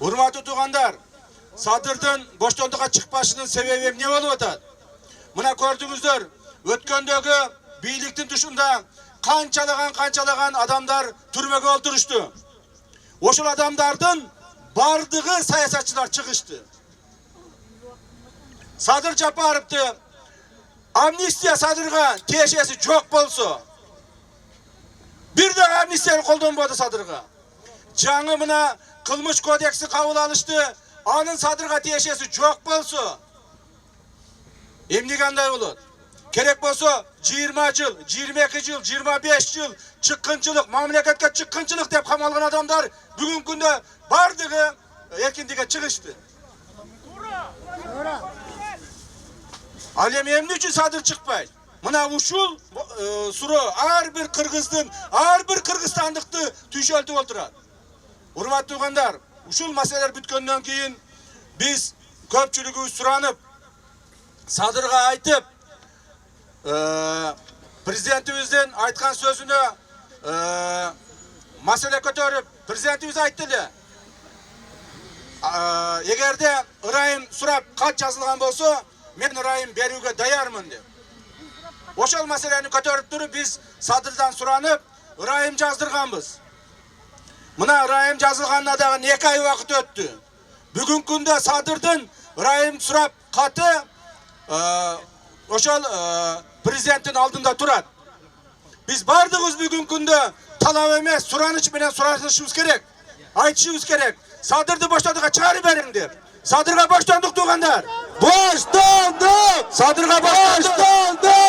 Урматтуу туугандар, Садырдын боштондукка чыкпашынын себеби эмне болуп атат? Мына көрдүңүздөр, өткөндөгү бийликтин тушунда канчалаган адамдар түрмөгө олтурушту. Ошол адамдардын бардыгы саясатчылар чыгышты. Садыр Жапаровду амнистия Садырга тиешеси жок болсо, бир дагы амнистияны колдонбоду Садырга. Жаңы мына кылмыш кодекси кабыл алышты, анын Садырга тиешеси жок болсо, эмнеге андай болот? Керек болсо 20 жыл, 22 жыл, 25 жыл чыккынчылык, мамлекетке чыккынчылык деп камалган адамдар бүгүнкү күндө бардыгы эркиндикке чыгышты. Ал эми эмне үчүн Садыр чыкпайт? Мына ушул суроо ар бир кыргыздын, ар бир кыргызстандыкты түйшөлтүп отурат. Урматтуу туугандар, ушул маселелер бүткөндөн кийин биз көпчүлүгүбүз суранып, Садырга айтып, президентибиздин айткан сөзүнө маселе көтөрүп, президентибиз айтты эле. Эгерде ырайым сурап кат жазылган болсо, мен ырайым берүүгө даярмын деп. Ошол маселени көтөрүп туруп биз Садырдан суранып, ырайым жаздырганбыз. Мына ырайым жазылганына дагы 2 ай убакыт өттү. Бүгүнкү күндө Садырдын ырайым сурап каты ошол президенттин алдында турат. Биз бардыгыбыз бүгүнкү күндө талап эмес, сураныч менен сурашышыбыз керек. Айтышыбыз керек. Садырды боштондукка чыгарып бериң деп. Садырга боштондук туугандар. Боштондук! Садырга боштондук!